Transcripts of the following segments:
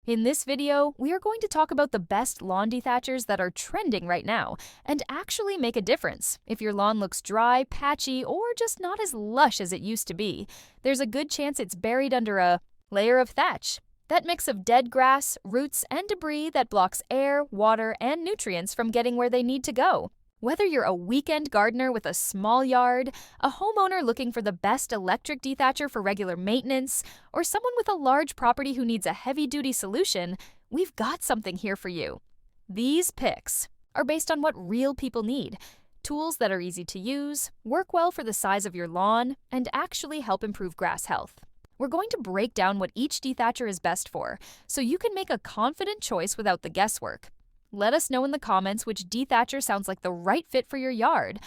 In this video, we are going to talk about the best lawn dethatchers that are trending right now and actually make a difference. If your lawn looks dry, patchy, or just not as lush as it used to be, there's a good chance it's buried under a layer of thatch. That mix of dead grass, roots, and debris that blocks air, water, and nutrients from getting where they need to go. Whether you're a weekend gardener with a small yard, a homeowner looking for the best electric dethatcher for regular maintenance, or someone with a large property who needs a heavy-duty solution, we've got something here for you. These picks are based on what real people need. Tools that are easy to use, work well for the size of your lawn, and actually help improve grass health. We're going to break down what each dethatcher is best for, so you can make a confident choice without the guesswork. Let us know in the comments which dethatcher sounds like the right fit for your yard,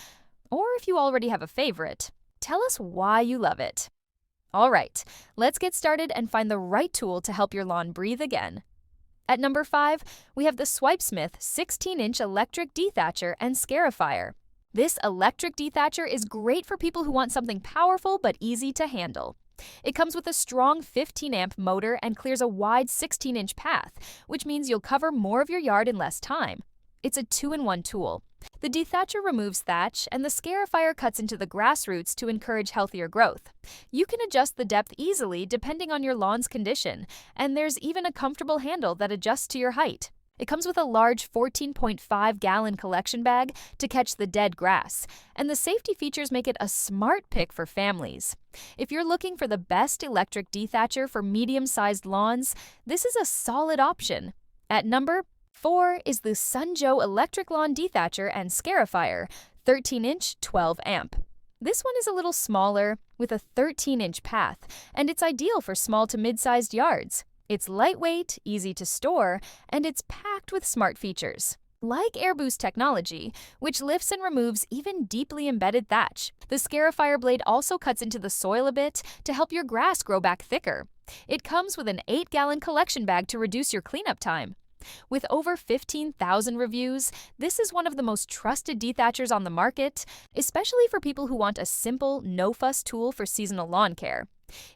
or if you already have a favorite, tell us why you love it. All right, let's get started and find the right tool to help your lawn breathe again. At number 5, we have the SWIPESMITH 16-inch electric dethatcher and Scarifier. This electric dethatcher is great for people who want something powerful but easy to handle. It comes with a strong 15-amp motor and clears a wide 16-inch path, which means you'll cover more of your yard in less time. It's a 2-in-1 tool. The Dethatcher removes thatch, and the Scarifier cuts into the grass roots to encourage healthier growth. You can adjust the depth easily depending on your lawn's condition, and there's even a comfortable handle that adjusts to your height. It comes with a large 14.5-gallon collection bag to catch the dead grass, and the safety features make it a smart pick for families. If you're looking for the best electric dethatcher for medium-sized lawns, this is a solid option. At number 4 is the Sunjoe Electric Lawn Dethatcher and Scarifier, 13-inch, 12-amp. This one is a little smaller, with a 13-inch path, and it's ideal for small to mid-sized yards. It's lightweight, easy to store, and it's packed with smart features. Like AirBoost technology, which lifts and removes even deeply embedded thatch, the Scarifier blade also cuts into the soil a bit to help your grass grow back thicker. It comes with an 8-gallon collection bag to reduce your cleanup time. With over 15,000 reviews, this is one of the most trusted dethatchers on the market, especially for people who want a simple, no-fuss tool for seasonal lawn care.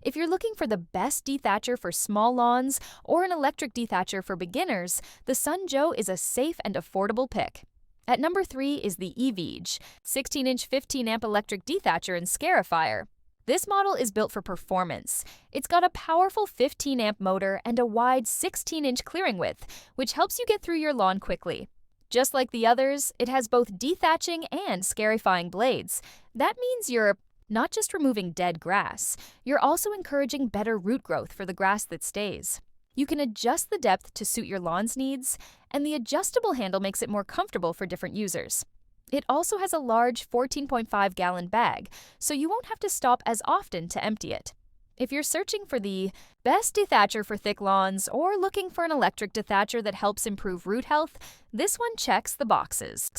If you're looking for the best dethatcher for small lawns or an electric dethatcher for beginners, the Sunjoe is a safe and affordable pick. At number 3 is the EVEAGE, 16-inch 15-amp electric dethatcher and Scarifier. This model is built for performance. It's got a powerful 15-amp motor and a wide 16-inch clearing width, which helps you get through your lawn quickly. Just like the others, it has both dethatching and scarifying blades. That means you're not just removing dead grass, you're also encouraging better root growth for the grass that stays. You can adjust the depth to suit your lawn's needs, and the adjustable handle makes it more comfortable for different users. It also has a large 14.5-gallon bag, so you won't have to stop as often to empty it. If you're searching for the best dethatcher for thick lawns or looking for an electric dethatcher that helps improve root health, this one checks the boxes.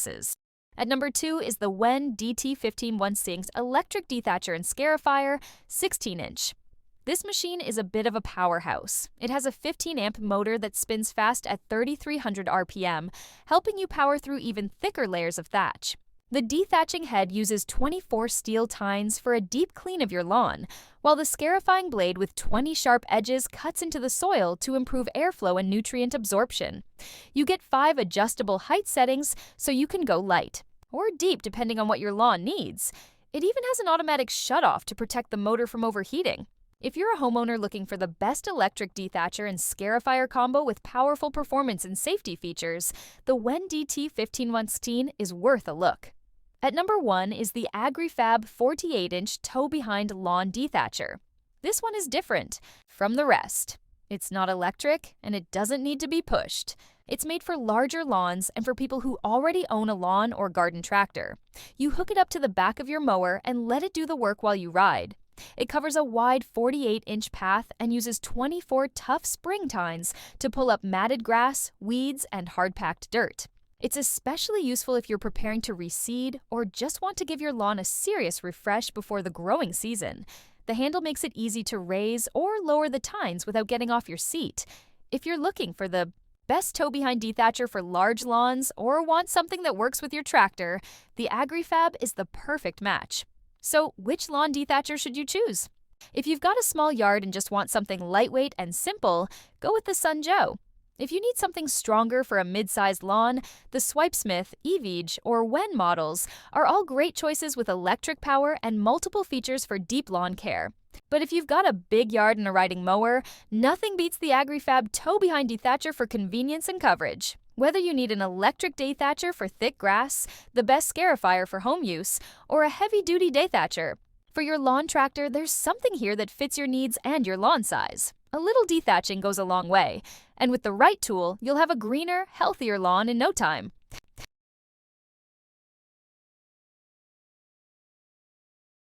At number 2 is the WEN DT15 1/6 electric dethatcher and Scarifier, 16-inch. This machine is a bit of a powerhouse. It has a 15-amp motor that spins fast at 3,300 RPM, helping you power through even thicker layers of thatch. The dethatching head uses 24 steel tines for a deep clean of your lawn, while the scarifying blade with 20 sharp edges cuts into the soil to improve airflow and nutrient absorption. You get 5 adjustable height settings so you can go light or deep depending on what your lawn needs. It even has an automatic shutoff to protect the motor from overheating. If you're a homeowner looking for the best electric dethatcher and Scarifier combo with powerful performance and safety features, the WEN DT15 1/6 is worth a look. At number 1 is the Agri-Fab 48-inch toe-behind lawn dethatcher. This one is different from the rest. It's not electric, and it doesn't need to be pushed. It's made for larger lawns and for people who already own a lawn or garden tractor. You hook it up to the back of your mower and let it do the work while you ride. It covers a wide 48-inch path and uses 24 tough spring tines to pull up matted grass, weeds, and hard-packed dirt. It's especially useful if you're preparing to reseed or just want to give your lawn a serious refresh before the growing season. The handle makes it easy to raise or lower the tines without getting off your seat. If you're looking for the best toe-behind dethatcher for large lawns or want something that works with your tractor, the Agri-Fab is the perfect match. So, which lawn dethatcher should you choose? If you've got a small yard and just want something lightweight and simple, go with the Sun Joe. If you need something stronger for a mid-sized lawn, the SWIPESMITH, EVEAGE, or WEN models are all great choices with electric power and multiple features for deep lawn care. But if you've got a big yard and a riding mower, nothing beats the Agri-Fab tow-behind Dethatcher for convenience and coverage. Whether you need an electric Dethatcher for thick grass, the best Scarifier for home use, or a heavy-duty Dethatcher, for your lawn tractor, there's something here that fits your needs and your lawn size. A little dethatching goes a long way, and with the right tool, you'll have a greener, healthier lawn in no time.